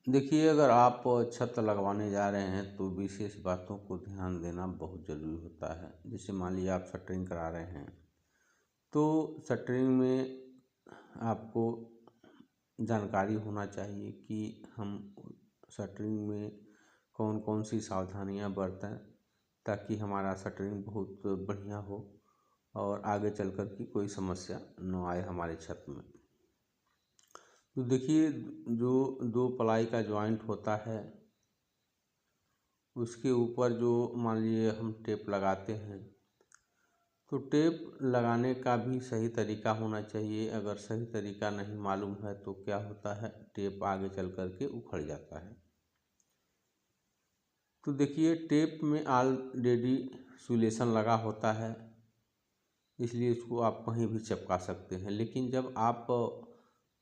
देखिए, अगर आप छत लगवाने जा रहे हैं तो विशेष बातों को ध्यान देना बहुत ज़रूरी होता है। जैसे मान लीजिए आप शटरिंग करा रहे हैं, तो शटरिंग में आपको जानकारी होना चाहिए कि हम शटरिंग में कौन कौन सी सावधानियां बरतें ताकि हमारा शटरिंग बहुत बढ़िया हो और आगे चलकर की कोई समस्या न आए हमारे छत में। तो देखिए, जो दो प्लाई का जॉइंट होता है उसके ऊपर जो मान लीजिए हम टेप लगाते हैं, तो टेप लगाने का भी सही तरीका होना चाहिए। अगर सही तरीका नहीं मालूम है तो क्या होता है, टेप आगे चल कर के उखड़ जाता है। तो देखिए, टेप में ऑलरेडी सुलेशन लगा होता है, इसलिए इसको आप कहीं भी चिपका सकते हैं। लेकिन जब आप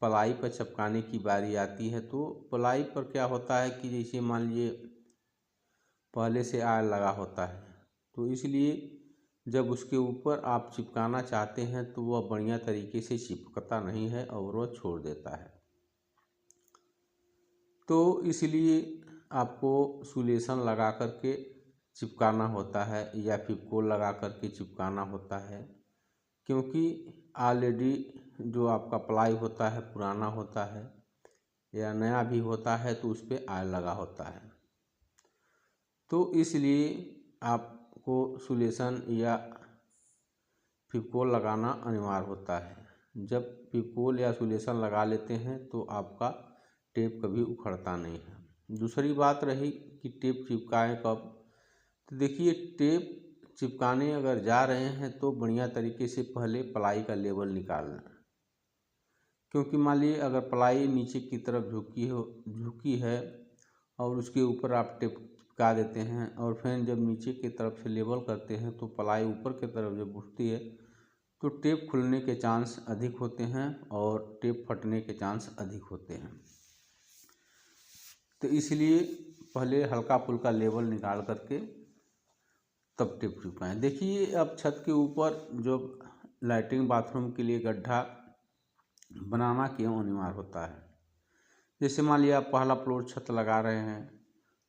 प्लाई पर चिपकाने की बारी आती है तो प्लाई पर क्या होता है कि जैसे मान लीजिए पहले से आयल लगा होता है, तो इसलिए जब उसके ऊपर आप चिपकाना चाहते हैं तो वह बढ़िया तरीके से चिपकता नहीं है और वह छोड़ देता है। तो इसलिए आपको सुलेशन लगा करके चिपकाना होता है या फेविकोल लगा करके चिपकाना होता है, क्योंकि ऑलरेडी जो आपका प्लाई होता है पुराना होता है या नया भी होता है तो उस पर आयल लगा होता है। तो इसलिए आपको सुलेशन या फेविकोल लगाना अनिवार्य होता है। जब फेविकोल या सुलेशन लगा लेते हैं तो आपका टेप कभी उखड़ता नहीं है। दूसरी बात रही कि टेप चिपकाएं कब, तो देखिए, टेप चिपकाने अगर जा रहे हैं तो बढ़िया तरीके से पहले प्लाई का लेवल निकाल लें, क्योंकि मान लीजिए अगर प्लाई नीचे की तरफ झुकी है और उसके ऊपर आप टेप चिपका देते हैं और फिर जब नीचे की तरफ से लेवल करते हैं तो प्लाई ऊपर की तरफ जब उठती है तो टेप खुलने के चांस अधिक होते हैं और टेप फटने के चांस अधिक होते हैं। तो इसलिए पहले हल्का फुल्का लेवल निकाल करके तब टेप चिपकाएं। देखिए, अब छत के ऊपर जो लैट्रिन बाथरूम के लिए गड्ढा बनाना क्यों अनिवार्य होता है। जैसे मान लिया आप पहला फ्लोर छत लगा रहे हैं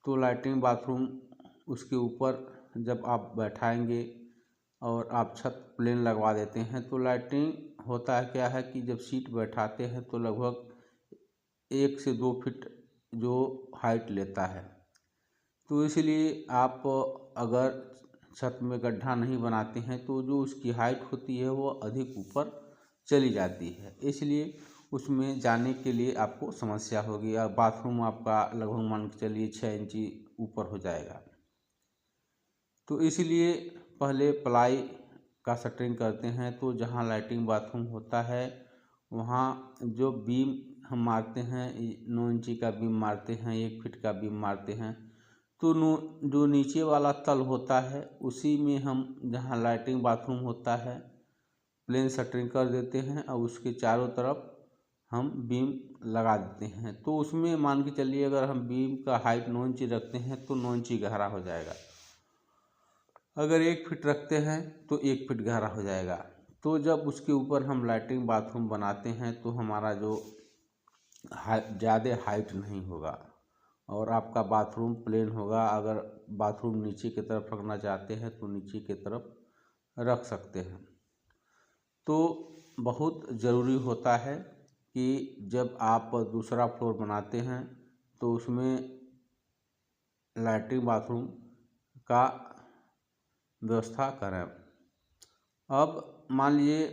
तो लैट्रिन बाथरूम उसके ऊपर जब आप बैठाएंगे और आप छत प्लेन लगवा देते हैं तो लैट्रिन होता है क्या है कि जब सीट बैठाते हैं तो लगभग 1 से 2 फीट जो हाइट लेता है। तो इसलिए आप अगर छत में गड्ढा नहीं बनाते हैं तो जो उसकी हाइट होती है वो अधिक ऊपर चली जाती है, इसलिए उसमें जाने के लिए आपको समस्या होगी और बाथरूम आपका लगभग मान के चलिए 6 इंची ऊपर हो जाएगा। तो इसलिए पहले प्लाई का शटरिंग करते हैं तो जहाँ लैट्रिन बाथरूम होता है वहाँ जो बीम हम मारते हैं 9 इंची का बीम मारते हैं, 1 फीट का बीम मारते हैं, तो जो नीचे वाला तल होता है उसी में हम जहाँ लैट्रिन बाथरूम होता है प्लेन शटरिंग कर देते हैं और उसके चारों तरफ हम बीम लगा देते हैं। तो उसमें मान के चलिए अगर हम बीम का हाइट 9 इंची रखते हैं तो 9 इंची गहरा हो जाएगा, अगर 1 फीट रखते हैं तो 1 फीट गहरा हो जाएगा। तो जब उसके ऊपर हम लैट्रिन बाथरूम बनाते हैं तो हमारा जो ज़्यादा हाइट नहीं होगा और आपका बाथरूम प्लेन होगा। अगर बाथरूम नीचे की तरफ रखना चाहते हैं तो नीचे की तरफ रख सकते हैं। तो बहुत ज़रूरी होता है कि जब आप दूसरा फ्लोर बनाते हैं तो उसमें लैट्रिन बाथरूम का व्यवस्था करें। अब मान लीजिए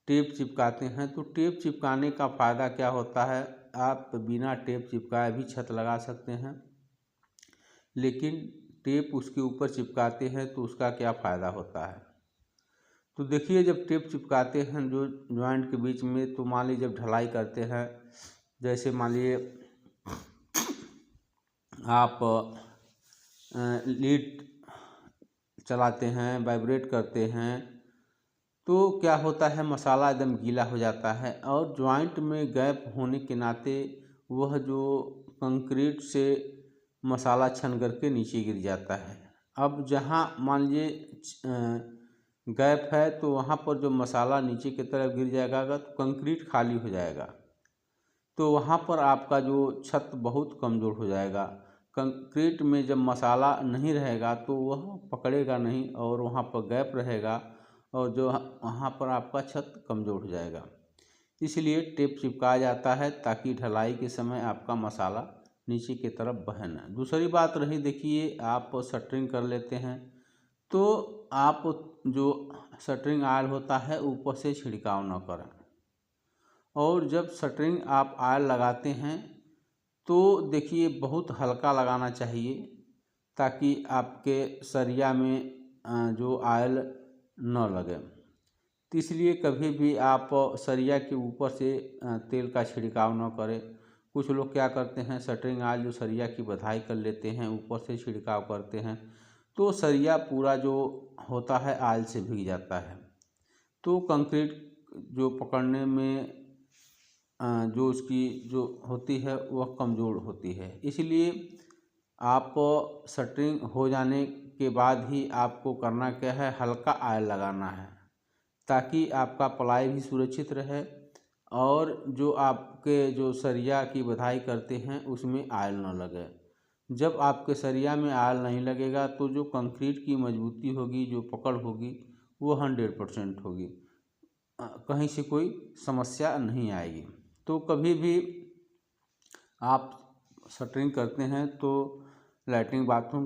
टेप चिपकाते हैं तो टेप चिपकाने का फ़ायदा क्या होता है, आप बिना टेप चिपकाए भी छत लगा सकते हैं, लेकिन टेप उसके ऊपर चिपकाते हैं तो उसका क्या फ़ायदा होता है। तो देखिए, जब टेप चिपकाते हैं जो जॉइंट के बीच में, तो मान लीजिए जब ढलाई करते हैं, जैसे मान लीजिए आप लीड चलाते हैं, वाइब्रेट करते हैं, तो क्या होता है मसाला एकदम गीला हो जाता है और जॉइंट में गैप होने के नाते वह जो कंक्रीट से मसाला छन करके नीचे गिर जाता है। अब जहाँ मान लीजिए गैप है तो वहाँ पर जो मसाला नीचे की तरफ गिर जाएगा तो कंक्रीट खाली हो जाएगा। तो वहाँ पर आपका जो छत बहुत कमज़ोर हो जाएगा। कंक्रीट में जब मसाला नहीं रहेगा तो वह पकड़ेगा नहीं और वहाँ पर गैप रहेगा और जो वहाँ पर आपका छत कमज़ोर हो जाएगा। इसलिए टेप चिपकाया जाता है ताकि ढलाई के समय आपका मसाला नीचे की तरफ बहे ना। दूसरी बात रही, देखिए आप शटरिंग कर लेते हैं तो आप जो शटरिंग आयल होता है ऊपर से छिड़काव न करें, और जब शटरिंग आप आयल लगाते हैं तो देखिए बहुत हल्का लगाना चाहिए ताकि आपके सरिया में जो आयल न लगे। तो इसलिए कभी भी आप सरिया के ऊपर से तेल का छिड़काव न करें। कुछ लोग क्या करते हैं, शटरिंग आयल जो सरिया की बधाई कर लेते हैं, ऊपर से छिड़काव करते हैं, तो सरिया पूरा जो होता है आयल से भीग जाता है। तो कंक्रीट जो पकड़ने में जो उसकी जो होती है वह कमज़ोर होती है। इसलिए आप शटरिंग हो जाने के बाद ही आपको करना क्या है, हल्का आयल लगाना है ताकि आपका प्लाई भी सुरक्षित रहे और जो आपके जो सरिया की बधाई करते हैं उसमें आयल न लगे। जब आपके सरिया में आयल नहीं लगेगा तो जो कंक्रीट की मजबूती होगी, जो पकड़ होगी, वो 100% होगी, कहीं से कोई समस्या नहीं आएगी। तो कभी भी आप शटरिंग करते हैं तो लैट्रिन बाथरूम